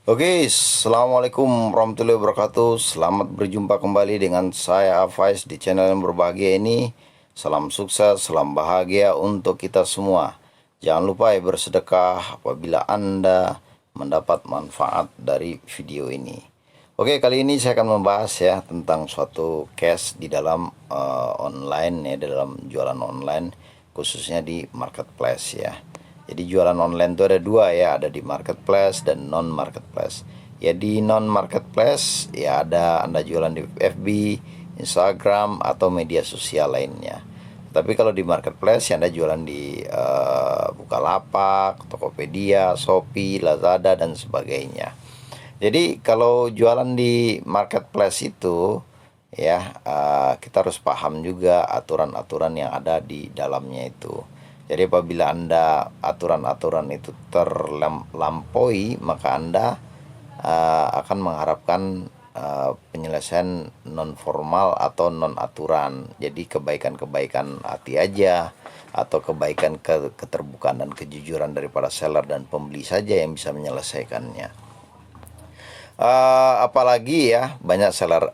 Oke, assalamualaikum warahmatullahi wabarakatuh. Selamat berjumpa kembali dengan saya Faiz di channel yang berbahagia ini. Salam sukses, salam bahagia untuk kita semua. Jangan lupa ya bersedekah apabila Anda mendapat manfaat dari video ini. Oke, kali ini saya akan membahas ya tentang suatu case di dalam online ya, dalam jualan online, khususnya di marketplace ya. Jadi jualan online itu ada dua ya, ada di marketplace dan non marketplace. Ya di non marketplace ya ada Anda jualan di FB, Instagram atau media sosial lainnya. Tapi kalau di marketplace ya Anda jualan di Bukalapak, Tokopedia, Shopee, Lazada dan sebagainya. Jadi kalau jualan di marketplace itu ya kita harus paham juga aturan-aturan yang ada di dalamnya itu. Jadi apabila Anda aturan-aturan itu terlampaui, maka Anda akan mengharapkan penyelesaian non formal atau non aturan. Jadi kebaikan-kebaikan hati aja atau kebaikan keterbukaan dan kejujuran daripada seller dan pembeli saja yang bisa menyelesaikannya. Apalagi ya banyak seller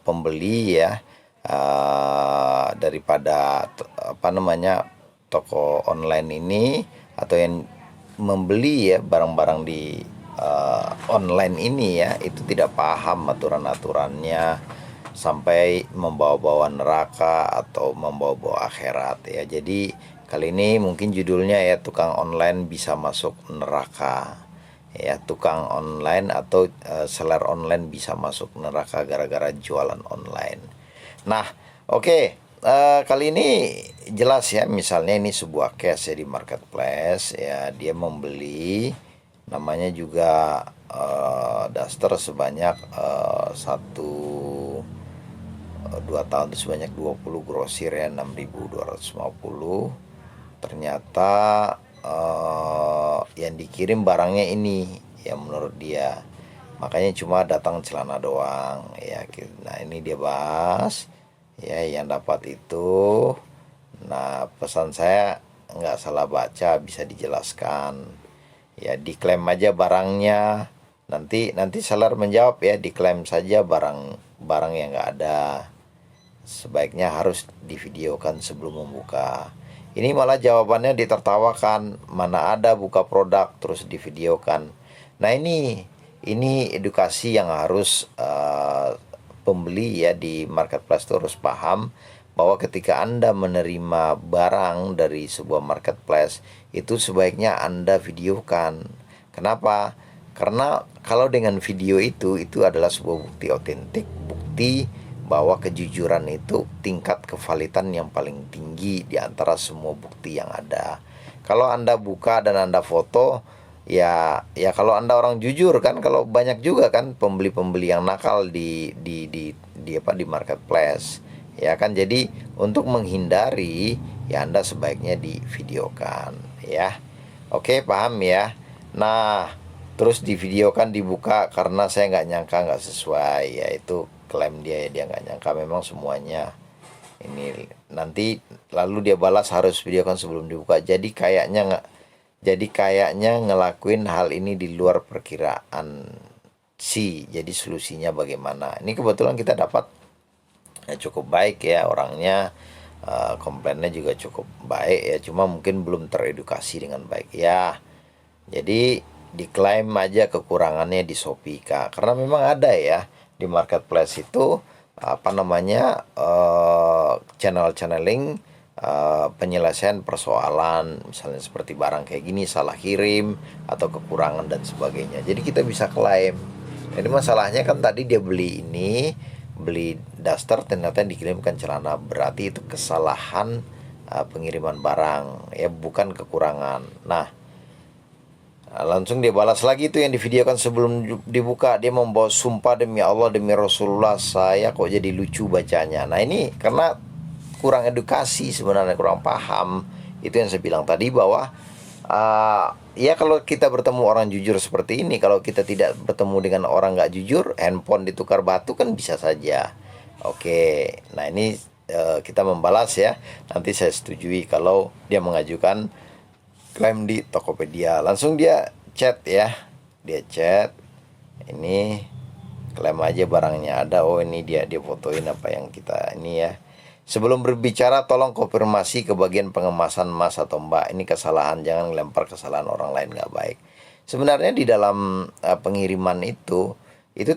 pembeli ya daripada toko online ini atau yang membeli ya barang-barang di online ini ya itu tidak paham aturan-aturannya sampai membawa-bawa neraka atau membawa-bawa akhirat ya. Jadi kali ini mungkin judulnya ya tukang online bisa masuk neraka. Ya, tukang online atau seller online bisa masuk neraka gara-gara jualan online. Nah, oke, kali ini jelas ya, misalnya ini sebuah case ya di marketplace ya, dia membeli namanya juga daster sebanyak 2 tahun itu sebanyak 20 grosir ya 6.250. Ternyata yang dikirim barangnya ini yang menurut dia, makanya cuma datang celana doang ya. Nah ini dia bahas ya yang dapat itu. Nah pesan saya nggak salah baca, bisa dijelaskan ya, diklaim aja barangnya, nanti seller menjawab ya diklaim saja barang yang nggak ada. Sebaiknya harus divideokan sebelum membuka. Ini malah jawabannya ditertawakan, mana ada buka produk terus divideokan. Nah ini edukasi yang harus pembeli ya di marketplace itu harus paham bahwa ketika Anda menerima barang dari sebuah marketplace itu sebaiknya Anda videokan. Kenapa? Karena kalau dengan video itu adalah sebuah bukti otentik, bukti bahwa kejujuran itu tingkat kevalidan yang paling tinggi di antara semua bukti yang ada. Kalau Anda buka dan Anda foto, ya kalau Anda orang jujur kan, kalau banyak juga kan pembeli-pembeli yang nakal di marketplace. Ya kan, jadi untuk menghindari ya Anda sebaiknya divideokan ya. Oke, paham ya. Nah, terus divideokan dibuka karena saya nggak nyangka nggak sesuai ya, itu klaim dia nggak nyangka memang semuanya ini. Nanti lalu dia balas harus videokan sebelum dibuka. Jadi kayaknya ngelakuin hal ini di luar perkiraan sih. Jadi solusinya bagaimana? Ini kebetulan kita dapat cukup baik ya orangnya, komplainnya juga cukup baik ya, cuma mungkin belum teredukasi dengan baik ya. Jadi diklaim aja kekurangannya di Shopee Kak, karena memang ada ya di marketplace itu channeling penyelesaian persoalan, misalnya seperti barang kayak gini salah kirim atau kekurangan dan sebagainya. Jadi kita bisa klaim. Jadi masalahnya kan tadi dia beli daster ternyata dikirimkan celana, berarti itu kesalahan pengiriman barang ya, bukan kekurangan. Nah langsung dia balas lagi itu yang divideokan sebelum dibuka. Dia membawa sumpah demi Allah, demi Rasulullah, saya kok jadi lucu bacanya. Nah ini karena kurang edukasi sebenarnya, kurang paham. Itu yang saya bilang tadi bahwa ya kalau kita bertemu orang jujur seperti ini, kalau kita tidak bertemu dengan orang nggak jujur, handphone ditukar batu kan bisa saja. Oke, nah ini kita membalas ya. Nanti saya setujui kalau dia mengajukan klaim di Tokopedia. Langsung dia chat ya, dia chat, ini klaim aja barangnya ada. Oh ini dia fotoin apa yang kita ini ya. Sebelum berbicara tolong konfirmasi ke bagian pengemasan Mas atau Mbak. Ini kesalahan, jangan lempar kesalahan orang lain, nggak baik. Sebenarnya di dalam pengiriman itu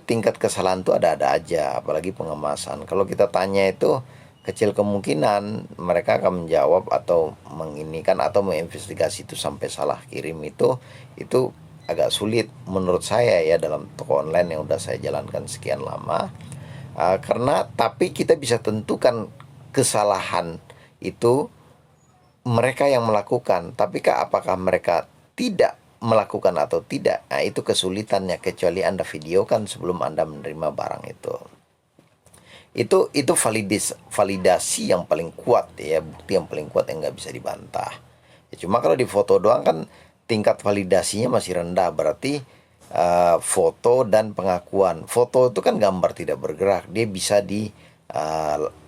tingkat kesalahan tuh ada-ada aja, apalagi pengemasan. Kalau kita tanya itu kecil kemungkinan mereka akan menjawab atau menginikan atau menginvestigasi itu sampai salah kirim. Itu agak sulit menurut saya ya dalam toko online yang udah saya jalankan sekian lama. Karena tapi kita bisa tentukan kesalahan itu mereka yang melakukan, tapi apakah mereka tidak melakukan atau tidak? Nah, itu kesulitannya, kecuali Anda videokan sebelum Anda menerima barang itu. Itu validasi yang paling kuat ya, bukti yang paling kuat yang nggak bisa dibantah. Ya, cuma kalau di foto doang kan tingkat validasinya masih rendah, berarti foto dan pengakuan. Foto itu kan gambar tidak bergerak, dia bisa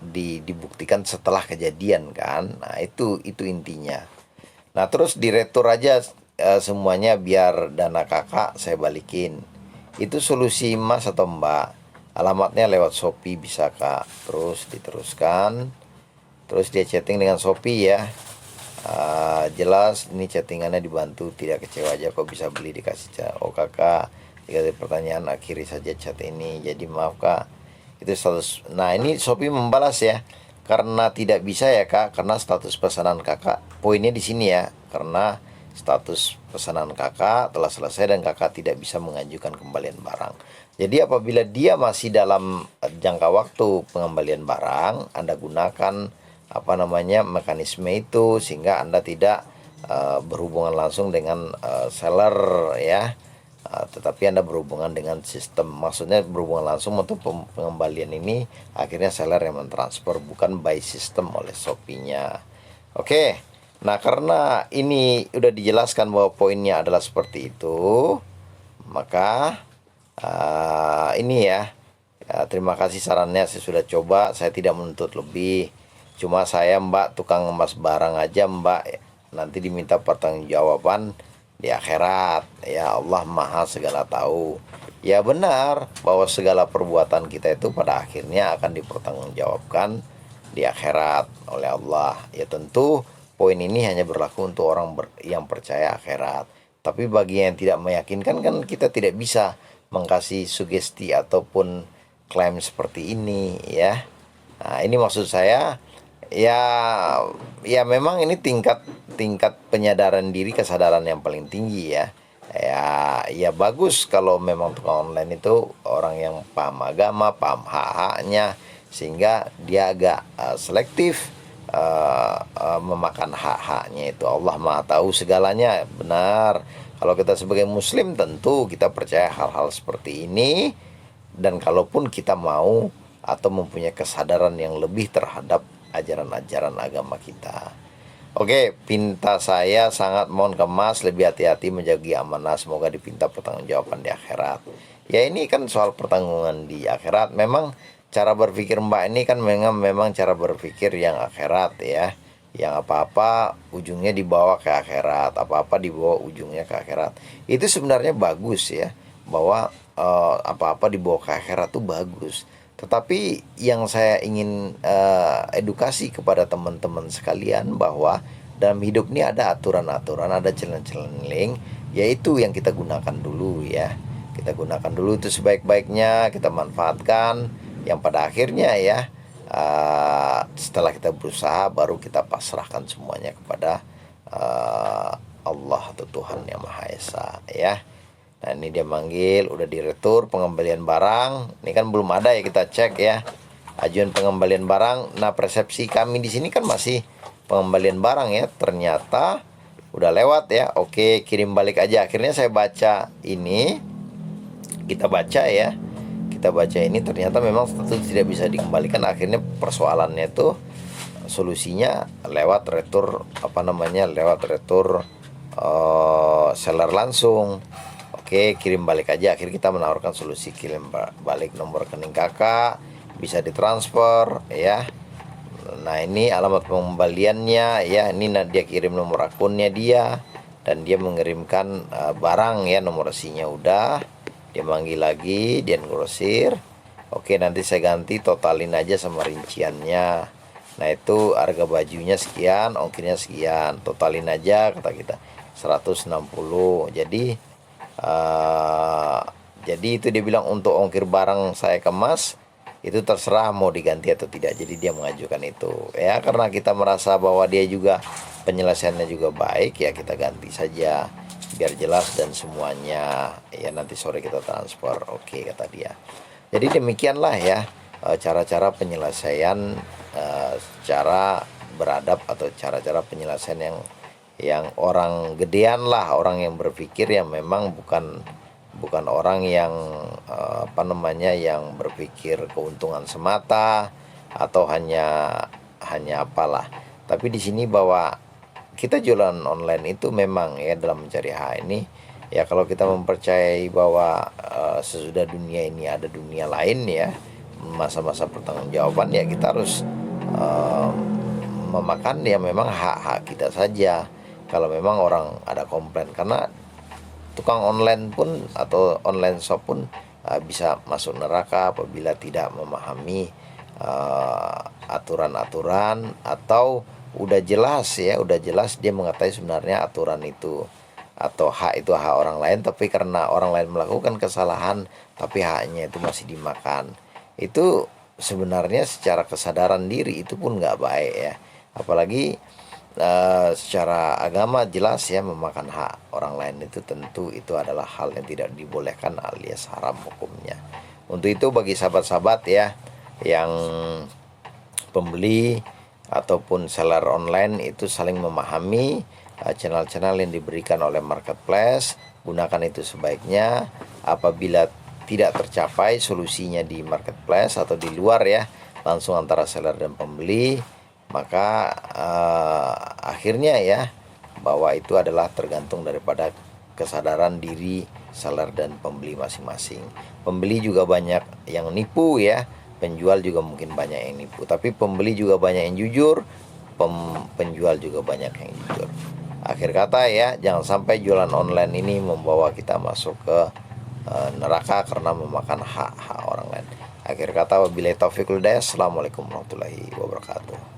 dibuktikan setelah kejadian kan. Nah itu intinya. Nah terus diretur aja semuanya biar dana kakak saya balikin. Itu solusi Mas atau Mbak. Alamatnya lewat Shopee bisa kak. Terus diteruskan. Terus dia chatting dengan Shopee ya. Jelas ini chattingannya dibantu, tidak kecewa aja kok bisa beli dikasih chat. Oh kakak, jika ada pertanyaan akhiri saja chat ini, jadi maaf kak. Itu status. Nah ini Shopee membalas ya, karena tidak bisa ya kak, karena status pesanan kakak, poinnya di sini ya, karena status pesanan kakak telah selesai dan kakak tidak bisa mengajukan kembalian barang. Jadi apabila dia masih dalam jangka waktu pengembalian barang, Anda gunakan mekanisme itu sehingga Anda tidak berhubungan langsung dengan seller ya. Tetapi Anda berhubungan dengan sistem, maksudnya berhubungan langsung untuk pengembalian ini akhirnya seller yang mentransfer, bukan by system oleh Shopee-nya. Oke, nah karena ini udah dijelaskan bahwa poinnya adalah seperti itu, maka ini ya, terima kasih sarannya, saya sudah coba, saya tidak menuntut lebih. Cuma saya Mbak tukang ngemas barang aja Mbak, nanti diminta pertanggungjawaban di akhirat. Ya Allah maha segala tahu. Ya benar bahwa segala perbuatan kita itu pada akhirnya akan dipertanggungjawabkan di akhirat oleh Allah. Ya tentu poin ini hanya berlaku untuk orang yang percaya akhirat. Tapi bagi yang tidak meyakinkan kan kita tidak bisa mengkasih sugesti ataupun klaim seperti ini ya. Nah ini maksud saya ya memang ini tingkat penyadaran diri, kesadaran yang paling tinggi ya. Ya bagus kalau memang tukang online itu orang yang paham agama, paham hak-haknya, sehingga dia agak selektif memakan hak-haknya itu. Allah Maha tahu segalanya, benar. Kalau kita sebagai muslim tentu kita percaya hal-hal seperti ini, dan kalaupun kita mau atau mempunyai kesadaran yang lebih terhadap ajaran-ajaran agama kita. Oke, pinta saya sangat mohon ke Mas lebih hati-hati menjaga amanah, semoga dipinta pertanggungjawaban di akhirat. Ya ini kan soal pertanggungan di akhirat. Memang cara berpikir Mbak ini kan memang cara berpikir yang akhirat ya. Yang apa-apa ujungnya dibawa ke akhirat, apa-apa dibawa ujungnya ke akhirat. Itu sebenarnya bagus ya, bahwa apa-apa dibawa ke akhirat itu bagus. Tetapi yang saya ingin edukasi kepada teman-teman sekalian bahwa dalam hidup ini ada aturan-aturan, ada challenge-challenge, yaitu yang kita gunakan dulu ya. Kita gunakan dulu itu sebaik-baiknya, kita manfaatkan, yang pada akhirnya ya setelah kita berusaha baru kita pasrahkan semuanya kepada Allah atau Tuhan Yang Maha Esa ya. Nah ini dia manggil, udah diretur pengembalian barang. Ini kan belum ada ya, kita cek ya ajuan pengembalian barang. Nah persepsi kami di sini kan masih pengembalian barang ya, ternyata udah lewat ya. Oke, kirim balik aja. Akhirnya saya baca ini, kita baca ya, kita baca ini ternyata memang status tidak bisa dikembalikan. Akhirnya persoalannya tuh solusinya lewat retur lewat retur seller langsung. Oke, kirim balik aja. Akhirnya kita menawarkan solusi kirim balik nomor rekening kakak, bisa ditransfer ya. Nah ini alamat pengembaliannya ya, ini dia kirim nomor akunnya dia. dan dia mengirimkan barang ya, nomor resinya udah, dia manggil lagi, dia grosir, oke nanti saya ganti, totalin aja sama rinciannya. Nah itu harga bajunya sekian, ongkirnya sekian, totalin aja kata kita 160. Jadi itu dia bilang untuk ongkir barang saya kemas itu terserah mau diganti atau tidak. Jadi dia mengajukan itu ya, karena kita merasa bahwa dia juga penyelesaiannya juga baik ya, kita ganti saja biar jelas dan semuanya ya, nanti sore kita transfer, oke kata dia. Jadi demikianlah ya cara-cara penyelesaian secara beradab atau cara-cara penyelesaian yang orang gedean lah, orang yang berpikir yang memang bukan orang yang yang berpikir keuntungan semata atau hanya apalah. Tapi di sini bahwa kita jualan online itu memang ya dalam mencari hak ini ya, kalau kita mempercayai bahwa sesudah dunia ini ada dunia lain ya, masa-masa pertanggungjawaban ya, kita harus memakan ya memang hak-hak kita saja. Kalau memang orang ada komplain, karena tukang online pun atau online shop pun bisa masuk neraka apabila tidak memahami aturan-aturan, atau udah jelas dia mengetahui sebenarnya aturan itu atau hak itu hak orang lain, tapi karena orang lain melakukan kesalahan tapi haknya itu masih dimakan. Itu sebenarnya secara kesadaran diri itu pun nggak baik ya, apalagi secara agama jelas ya, memakan hak orang lain itu tentu itu adalah hal yang tidak dibolehkan alias haram hukumnya. Untuk itu bagi sahabat-sahabat ya yang pembeli ataupun seller online itu saling memahami channel-channel yang diberikan oleh marketplace, gunakan itu sebaiknya. Apabila tidak tercapai solusinya di marketplace atau di luar ya, langsung antara seller dan pembeli, maka akhirnya ya bahwa itu adalah tergantung daripada kesadaran diri seller dan pembeli masing-masing. Pembeli juga banyak yang nipu ya, penjual juga mungkin banyak yang nipu, tapi pembeli juga banyak yang jujur, penjual juga banyak yang jujur. Akhir kata ya, jangan sampai jualan online ini membawa kita masuk ke neraka karena memakan hak-hak orang lain. Akhir kata wabillahi taufiq wal hidayah. Assalamualaikum warahmatullahi wabarakatuh.